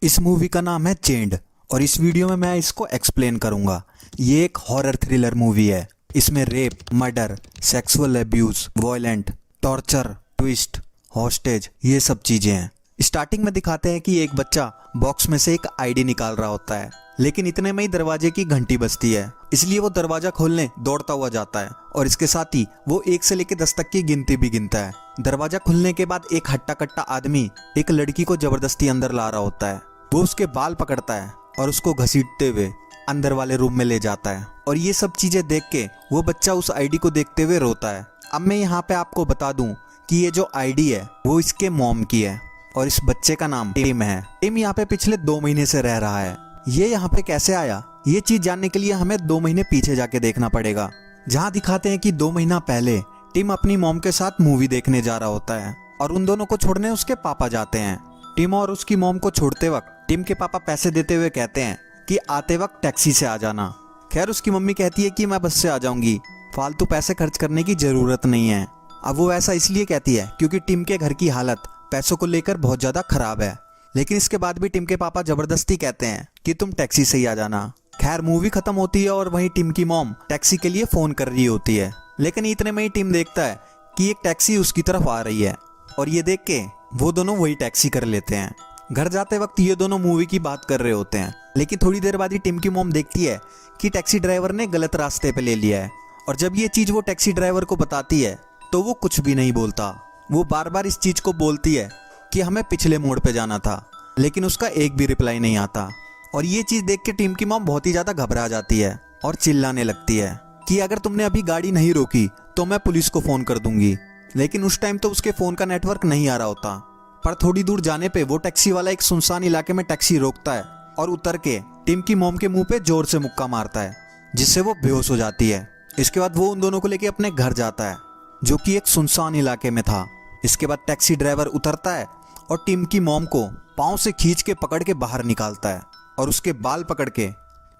इस मूवी का नाम है चेंड और इस वीडियो में मैं इसको एक्सप्लेन करूंगा। ये एक हॉरर थ्रिलर मूवी है। इसमें rape, murder, sexual abuse, violent, torture, twist, hostage, ये सब चीजें हैं। स्टार्टिंग में दिखाते हैं कि एक बच्चा बॉक्स में से एक आईडी निकाल रहा होता है, लेकिन इतने में ही दरवाजे की घंटी बजती है, इसलिए वो दरवाजा खोलने दौड़ता हुआ जाता है और इसके साथ ही वो 1 से लेकर 10 तक की गिनती भी गिनता है। दरवाजा खुलने के बाद एक हट्टा कट्टा आदमी एक लड़की को जबरदस्ती अंदर ला रहा होता है। वो उसके बाल पकड़ता है और उसको घसीटते हुए अंदर वाले रूम में ले जाता है और ये सब चीजें देख के वो बच्चा उस आईडी को देखते हुए रोता है। अब मैं यहाँ पे आपको बता दूं कि ये जो आईडी है वो इसके मॉम की है और इस बच्चे का नाम टिम है। टिम यहाँ पे पिछले 2 महीने से रह रहा है। ये यहाँ पे कैसे आया, ये चीज जानने के लिए हमें 2 महीने पीछे जाके देखना पड़ेगा, जहाँ दिखाते हैं कि 2 महीना पहले टिम अपनी मॉम के साथ मूवी देखने जा रहा होता है और उन दोनों को छोड़ने उसके पापा जाते हैं। टिम और उसकी मॉम को छोड़ते वक्त टिम के पापा पैसे देते हुए कहते हैं कि आते वक्त टैक्सी से आ जाना। खैर उसकी मम्मी कहती है कि मैं बस से आ जाऊंगी, फालतू पैसे खर्च करने की जरूरत नहीं है। अब वो ऐसा इसलिए कहती है क्योंकि टिम के घर की हालत पैसों को लेकर बहुत ज्यादा खराब है, लेकिन इसके बाद भी टिम के पापा जबरदस्ती कहते हैं कि तुम टैक्सी से ही आ जाना। खैर मूवी खत्म होती है और वहीं टिम की मॉम टैक्सी के लिए फोन कर रही होती है, लेकिन इतने में ही टिम देखता है कि एक टैक्सी उसकी तरफ आ रही है और ये देख के वो दोनों वही टैक्सी कर लेते हैं। घर जाते वक्त ये दोनों मूवी की बात कर रहे होते हैं, लेकिन थोड़ी देर बाद ही टिम की मॉम देखती है कि टैक्सी ड्राइवर ने गलत रास्ते पे ले लिया है और जब ये चीज वो टैक्सी ड्राइवर को बताती है तो वो कुछ भी नहीं बोलता। वो बार बार इस चीज को बोलती है कि हमें पिछले मोड़ पे जाना था, लेकिन उसका एक भी रिप्लाई नहीं आता और ये चीज देख के टिम की मॉम बहुत ही ज्यादा घबरा जाती है और चिल्लाने लगती है कि अगर तुमने अभी गाड़ी नहीं रोकी तो मैं पुलिस को फोन कर दूंगी। लेकिन उस टाइम तो उसके फोन का नेटवर्क नहीं आ रहा होता, पर थोड़ी दूर जाने पे वो टैक्सी वाला एक सुनसान इलाके में टैक्सी रोकता है और उतर के टिम की मॉम के मुंह पे जोर से मुक्का मारता है, जिससे वो बेहोश हो जाती है। इसके बाद वो उन दोनों को लेके अपने घर जाता है, जो कि एक सुनसान इलाके में था। इसके बाद टैक्सी ड्राइवर उतरता है और टिम की मॉम को पाँव से खींच के पकड़ के बाहर निकालता है और उसके बाल पकड़ के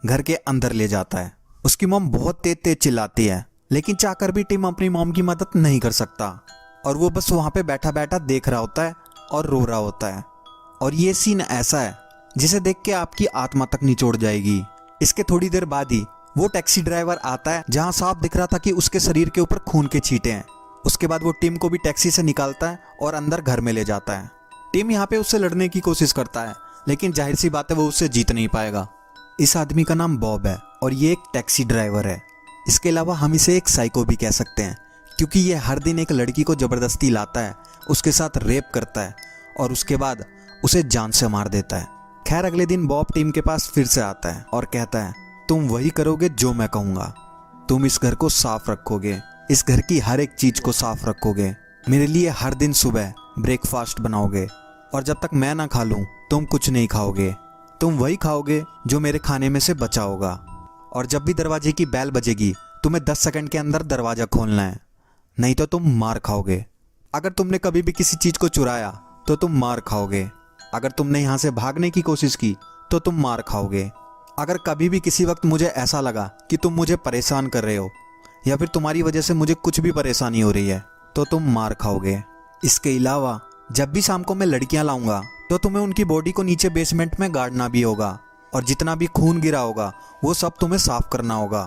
घर के अंदर ले जाता है। उसकी मॉम बहुत तेज तेज चिल्लाती है, लेकिन चाहकर भी टिम अपनी मॉम की मदद नहीं कर सकता और वो बस वहां पे बैठा बैठा देख रहा होता है और रो रहा होता है। और ये सीन ऐसा है जिसे देख के आपकी आत्मा तक निचोड़ जाएगी। इसके थोड़ी देर बाद ही वो टैक्सी ड्राइवर आता है, जहां साफ दिख रहा था कि उसके शरीर के ऊपर खून के छींटे हैं। उसके बाद वो टिम को भी टैक्सी से निकालता है और अंदर घर में ले जाता है। टिम यहाँ पे उससे लड़ने की कोशिश करता है, लेकिन जाहिर सी बात है वो उससे जीत नहीं पाएगा। इस आदमी का नाम बॉब है और ये एक टैक्सी ड्राइवर है। इसके अलावा हम इसे एक साइको भी कह सकते हैं, क्योंकि ये हर दिन एक लड़की को जबरदस्ती लाता है, उसके साथ रेप करता है और उसके बाद उसे जान से मार देता है। खैर अगले दिन बॉब टिम के पास फिर से आता है और कहता है, तुम वही करोगे जो मैं कहूँगा, तुम इस घर को साफ रखोगे, इस घर की हर एक चीज को साफ रखोगे, मेरे लिए हर दिन सुबह ब्रेकफास्ट बनाओगे और जब तक मैं ना खा लूं तुम कुछ नहीं खाओगे, तुम वही खाओगे जो मेरे खाने में से बचा होगा। और जब भी दरवाजे की बेल बजेगी तुम्हें 10 सेकंड के अंदर दरवाजा खोलना है, नहीं तो तुम मार खाओगे। अगर तुमने कभी भी किसी चीज को चुराया तो तुम मार खाओगे। अगर तुमने यहाँ से भागने की कोशिश की तो तुम मार खाओगे। अगर कभी भी किसी वक्त मुझे ऐसा लगा कि तुम मुझे परेशान कर रहे हो या फिर तुम्हारी वजह से मुझे कुछ भी परेशानी हो रही है तो तुम मार खाओगे। इसके अलावा जब भी शाम को मैं लड़कियां लाऊंगा तो तुम्हें उनकी बॉडी को नीचे बेसमेंट में गाड़ना भी होगा और जितना भी खून गिरा होगा वो सब तुम्हें साफ करना होगा।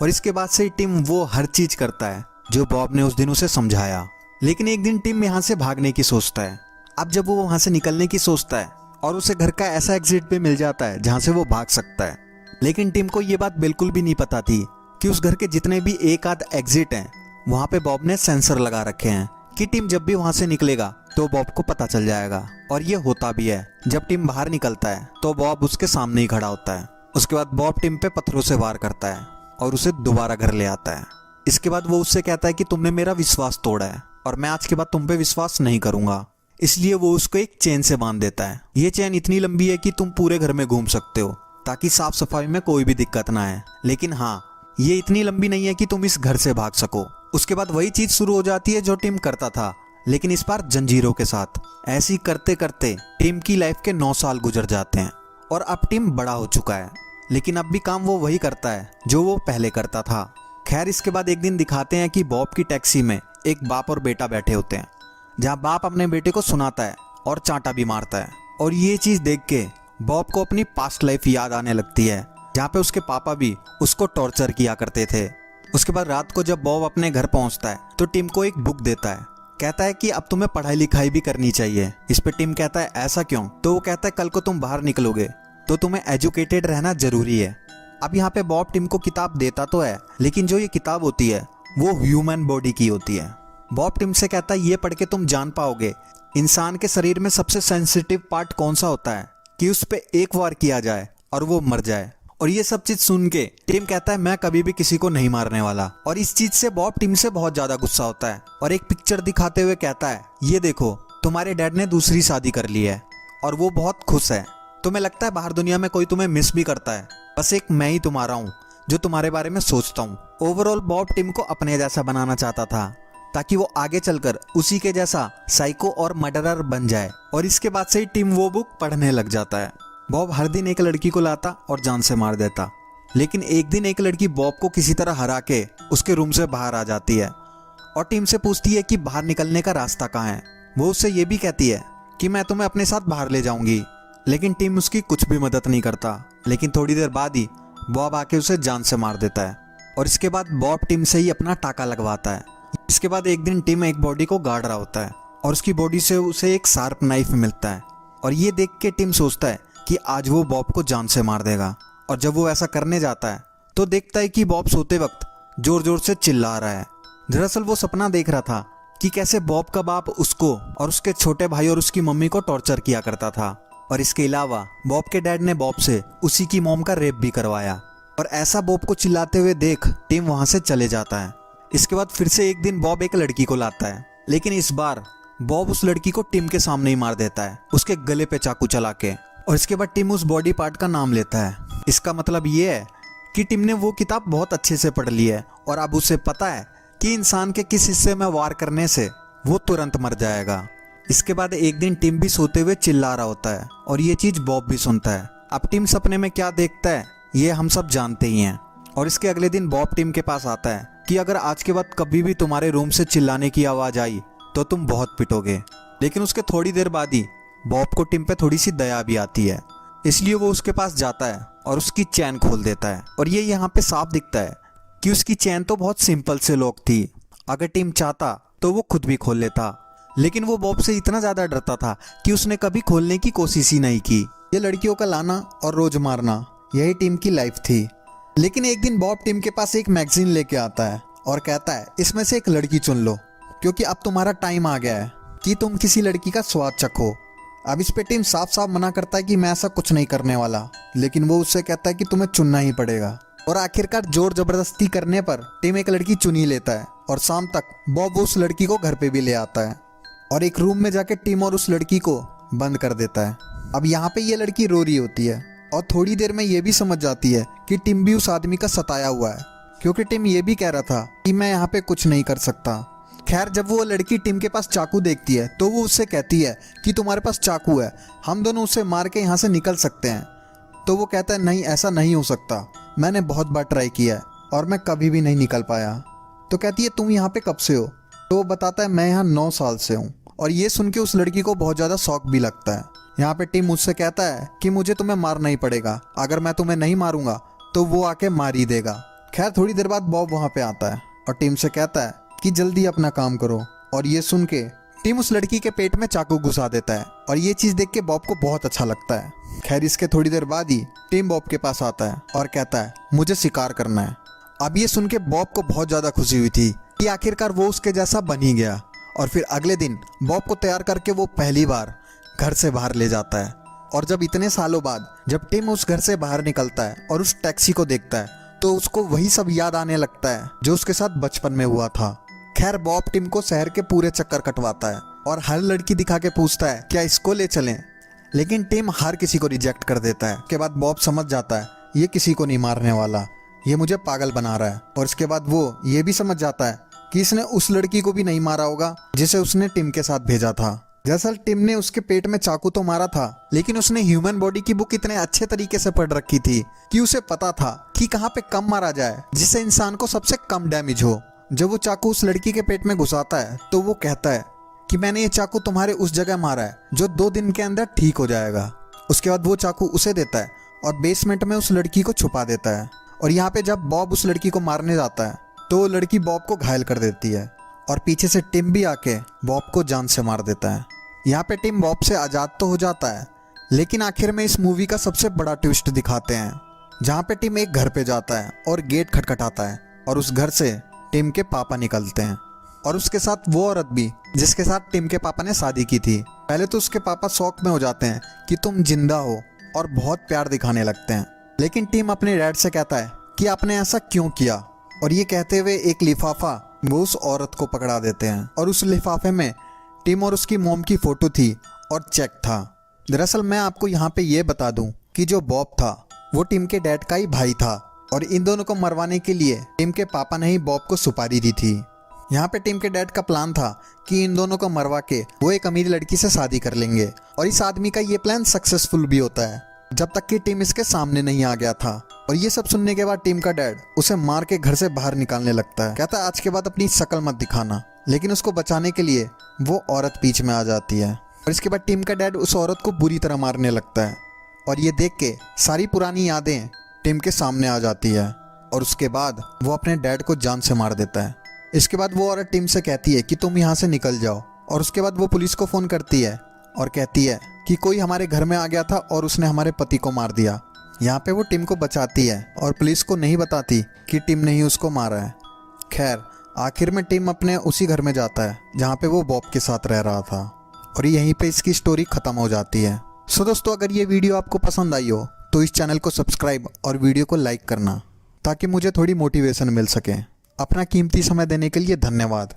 और इसके बाद से टिम वो हर चीज करता है जो बॉब ने उस दिन उसे समझाया। लेकिन एक दिन टिम यहाँ से भागने की सोचता है। अब जब वो वहां से निकलने की सोचता है और उसे घर का ऐसा एग्जिट भी मिल जाता है जहां से वो भाग सकता है, लेकिन टिम को ये बात बिल्कुल भी नहीं पता थी कि उस घर के जितने भी एक आध एग्जिट हैं वहां पे बॉब ने सेंसर लगा रखे हैं कि टिम जब भी वहां से निकलेगा तो बॉब को पता चल जाएगा। और ये होता भी है। जब टिम बाहर निकलता है तो बॉब उसके सामने ही खड़ा होता है। उसके बाद बॉब टिम पे पत्थरों से वार करता है और उसे दोबारा घर ले आता है। इसके बाद वो उससे कहता है कि तुमने मेरा विश्वास तोड़ा है और मैं आज के बाद तुम पे विश्वास नहीं करूंगा। इसलिए वो उसको एक चेन से बांध देता है। ये चेन इतनी लंबी है कि तुम पूरे घर में घूम सकते हो ताकि साफ सफाई में कोई भी दिक्कत ना आए, लेकिन हाँ ये इतनी लंबी नहीं है कि तुम इस घर से भाग सको। उसके बाद वही चीज शुरू हो जाती है जो टिम करता था, लेकिन इस बार जंजीरों के साथ। ऐसी करते करते टिम की लाइफ के 9 साल गुजर जाते हैं और अब टिम बड़ा हो चुका है, लेकिन अब भी काम वो वही करता है जो वो पहले करता था। खैर इसके बाद एक दिन दिखाते हैं कि बॉब की टैक्सी में एक बाप और बेटा बैठे होते हैं, जहाँ बाप अपने बेटे को सुनाता है और चांटा भी मारता है। और ये चीज देख के बॉब को अपनी पास्ट लाइफ याद आने लगती है, जहाँ पे उसके पापा भी उसको टॉर्चर किया करते थे। उसके बाद रात को जब बॉब अपने घर पहुंचता है तो टिम को एक बुक देता है, कहता है कि अब तुम्हें पढ़ाई लिखाई भी करनी चाहिए। इस पे टिम कहता है ऐसा क्यों? तो वो कहता है कल को तुम बाहर निकलोगे तो तुम्हें एजुकेटेड रहना जरूरी है। अब यहाँ पे बॉब टिम को किताब देता तो है, लेकिन जो ये किताब होती है वो ह्यूमन बॉडी की होती है। बॉब टिम से कहता है ये पढ़ के तुम जान पाओगे इंसान के शरीर में सबसे सेंसिटिव पार्ट कौन सा होता है कि उस पे एक वार किया जाए और वो मर जाए। और ये सब चीज सुन के टिम कहता है मैं कभी भी किसी को नहीं मारने वाला। और इस चीज से बॉब टिम से बहुत ज्यादा गुस्सा होता है और एक पिक्चर दिखाते हुए कहता है ये देखो तुम्हारे डैड ने दूसरी शादी कर ली है और वो बहुत खुश है। तुम्हें लगता है बाहर दुनिया में कोई तुम्हें मिस भी करता है, बस एक मैं ही तुम्हारा हूँ जो तुम्हारे बारे में सोचता हूँ। ओवरऑल बॉब टिम को अपने जैसा बनाना चाहता था ताकि वो आगे चलकर उसी के जैसा साइको और मर्डरर बन जाए। और इसके बाद से ही टिम वो बुक पढ़ने लग जाता है। बॉब हर दिन एक लड़की को लाता और जान से मार देता, लेकिन एक दिन एक लड़की बॉब को किसी तरह हरा के उसके रूम से बाहर आ जाती है और टिम से पूछती है कि बाहर निकलने का रास्ता कहाँ है। वो उससे ये भी कहती है कि मैं तुम्हें अपने साथ बाहर ले जाऊंगी, लेकिन टिम उसकी कुछ भी मदद नहीं करता। लेकिन थोड़ी देर बाद ही बॉब आके उसे जान से मार देता है और इसके बाद बॉब टिम से ही अपना टाका लगवाता है। इसके बाद एक दिन टिम एक बॉडी को गाड़ रहा होता है और उसकी बॉडी से उसे एक शार्प नाइफ मिलता है और ये देख के टिम सोचता है कि आज वो बॉब को जान से मार देगा। और जब वो ऐसा करने जाता है तो देखता है कि बॉब सोते वक्त जोर जोर से चिल्ला रहा है। दरअसल वो सपना देख रहा था कि कैसे बॉब का बाप उसको और उसके छोटे भाई और उसकी मम्मी को टॉर्चर किया करता था। और इसके अलावा बॉब के डैड ने बॉब से उसी की मॉम का रेप भी करवाया। और ऐसा बॉब को चिल्लाते हुए देख टिम वहां से चले जाता है। इसके बाद फिर से एक दिन बॉब एक लड़की को लाता है, लेकिन इस बार बॉब उस लड़की को टिम के सामने ही मार देता है, उसके गले पे चाकू चला के। और इसके बाद टिम उस बॉडी पार्ट का नाम लेता है। इसका मतलब ये है कि टिम ने वो किताब बहुत अच्छे से पढ़ ली है और अब उसे पता है कि इंसान के किस हिस्से में वार करने से वो तुरंत मर जाएगा। इसके बाद एक दिन टिम भी सोते हुए चिल्ला रहा होता है और ये चीज बॉब भी सुनता है। अब टिम सपने में क्या देखता है ये हम सब जानते ही हैं। और इसके अगले दिन बॉब टिम के पास आता है कि अगर आज के बाद कभी भी तुम्हारे रूम से चिल्लाने की आवाज आई तो तुम बहुत पिटोगे। लेकिन उसके थोड़ी देर बाद ही बॉब को टिम पे थोड़ी सी दया भी आती है, इसलिए वो उसके पास जाता है और उसकी चैन खोल देता है। और ये यहाँ पे साफ दिखता है कि उसकी चैन तो बहुत सिंपल से लॉक थी, अगर टिम चाहता तो वो खुद भी खोल लेता। लेकिन वो बॉब से इतना ज्यादा डरता था कि उसने कभी खोलने की कोशिश ही नहीं की। ये लड़कियों का लाना और रोज मारना यही टिम की लाइफ थी। लेकिन एक दिन बॉब टिम के पास एक मैगजीन लेके आता है और कहता है इसमें से एक लड़की चुन लो, क्योंकि अब तुम्हारा टाइम आ गया है कि तुम किसी लड़की का स्वाद चखो। अब इस पे टिम साफ साफ मना करता है कि मैं ऐसा कुछ नहीं करने वाला, लेकिन वो उससे कहता है कि तुम्हें चुनना ही पड़ेगा। और आखिरकार जोर जबरदस्ती करने पर टिम एक लड़की चुन ही लेता है और शाम तक बॉब उस लड़की को घर पे भी ले आता है और एक रूम में जाके टिम और उस लड़की को बंद कर देता है। अब यहाँ पे ये लड़की रो रही होती है और थोड़ी देर में ये भी समझ जाती है कि टिम भी उस आदमी का सताया हुआ है, क्योंकि टिम ये भी कह रहा था कि मैं यहाँ पे कुछ नहीं कर सकता। खैर जब वो लड़की टिम के पास चाकू देखती है तो वो उससे कहती है कि तुम्हारे पास चाकू है, हम दोनों उसे मार के यहाँ से निकल सकते हैं। तो वो कहता है नहीं, ऐसा नहीं हो सकता, मैंने बहुत बार ट्राई किया है और मैं कभी भी नहीं निकल पाया। तो कहती है तुम यहाँ पे कब से हो? तो वो बताता है मैं यहाँ 9 साल से हूँ। और ये सुन के उस लड़की को बहुत ज़्यादा शौक भी लगता है। यहाँ पे टिम मुझसे कहता है कि मुझे तुम्हें मारना ही पड़ेगा, अगर मैं तुम्हें नहीं मारूंगा तो वो आके मार ही देगा। खैर थोड़ी देर बाद बॉब वहाँ पे आता है और टिम से कहता है कि जल्दी अपना काम करो। और ये सुन के टिम उस लड़की के पेट में चाकू घुसा देता है और ये चीज़ देख के बॉब को बहुत अच्छा लगता है। खैर इसके थोड़ी देर बाद ही टिम बॉब के पास आता है और कहता है मुझे शिकार करना है। अब ये सुन के बॉब को बहुत ज़्यादा खुशी हुई थी कि आखिरकार वो उसके जैसा बन ही गया। और फिर अगले दिन बॉब को तैयार करके वो पहली बार घर से बाहर ले जाता है। और जब इतने सालों बाद जब टिम उस घर से बाहर निकलता है और उस टैक्सी को देखता है तो उसको वही सब याद आने लगता है जो उसके साथ बचपन में हुआ था। खैर बॉब टिम को शहर के पूरे चक्कर कटवाता है और हर लड़की दिखा के पूछता है क्या इसको ले चलें, लेकिन टिम हर किसी को रिजेक्ट कर देता है। के बाद बॉब समझ जाता है ये किसी को नहीं मारने वाला, ये मुझे पागल बना रहा है। और इसके बाद वो ये भी समझ जाता है कि इसने उस लड़की को भी नहीं मारा होगा जिसे उसने टिम के साथ भेजा था। दरअसल टिम ने उसके पेट में चाकू तो मारा था, लेकिन उसने ह्यूमन बॉडी की बुक इतने अच्छे तरीके से पढ़ रखी थी कि उसे पता था कि कहाँ पे कम मारा जाए जिससे इंसान को सबसे कम डैमेज हो। जब वो चाकू उस लड़की के पेट में घुसाता है तो वो कहता है कि मैंने ये चाकू तुम्हारे उस जगह मारा है जो 2 दिन के अंदर ठीक हो जाएगा। उसके बाद वो चाकू उसे देता है और बेसमेंट में उस लड़की को छुपा देता है। और यहाँ पे जब बॉब उस लड़की को मारने जाता है तो वो लड़की बॉब को घायल कर देती है और पीछे से टिम भी आके बॉब को जान से मार देता है। यहाँ पे टिम बॉब से आज़ाद तो हो जाता है, लेकिन आखिर में इस मूवी का सबसे बड़ा ट्विस्ट दिखाते हैं, जहाँ पे टिम एक घर पे जाता है और गेट खटखटाता है और उस घर से टिम के पापा निकलते हैं और उसके साथ वो औरत भी जिसके साथ टिम के पापा ने शादी की थी। पहले तो उसके पापा शौक में हो जाते हैं कि तुम जिंदा हो और बहुत प्यार दिखाने लगते हैं, लेकिन टिम अपने डैड से कहता है कि आपने ऐसा क्यों किया, और ये कहते हुए एक लिफाफा वो उस औरत को पकड़ा देते हैं और उस लिफाफे में टिम और उसकी मोम की फोटो थी और चेक था। दरअसल मैं आपको यहाँ पे ये बता दूं कि जो बॉब था वो टिम के डैड का ही भाई था और इन दोनों को मरवाने के लिए टिम के पापा ने ही बॉब को सुपारी दी थी। यहाँ पे टिम के डैड का प्लान था कि इन दोनों को मरवा के वो एक अमीर लड़की से शादी कर लेंगे, और इस आदमी का ये प्लान सक्सेसफुल भी होता है जब तक कि टिम इसके सामने नहीं आ गया था। और ये सब सुनने के बाद टिम का डैड उसे मार के घर से बाहर निकालने लगता है, कहता है आज के बाद अपनी शक्ल मत दिखाना, लेकिन उसको बचाने के लिए वो औरत बीच में आ जाती है और इसके बाद टिम का डैड उस औरत को बुरी तरह मारने लगता है और ये देख के सारी पुरानी यादें टिम के सामने आ जाती है और उसके बाद वो अपने डैड को जान से मार देता है। इसके बाद वो औरत टिम से कहती है कि तुम यहाँ से निकल जाओ, और उसके बाद वो पुलिस को फ़ोन करती है और कहती है कि कोई हमारे घर में आ गया था और उसने हमारे पति को मार दिया। यहाँ पे वो टिम को बचाती है और पुलिस को नहीं बताती कि टिम ने ही उसको मारा है। खैर आखिर में टिम अपने उसी घर में जाता है जहाँ पे वो बॉब के साथ रह रहा था और यहीं पे इसकी स्टोरी ख़त्म हो जाती है। सो दोस्तों, अगर ये वीडियो आपको पसंद आई हो तो इस चैनल को सब्सक्राइब और वीडियो को लाइक करना ताकि मुझे थोड़ी मोटिवेशन मिल सके। अपना कीमती समय देने के लिए धन्यवाद।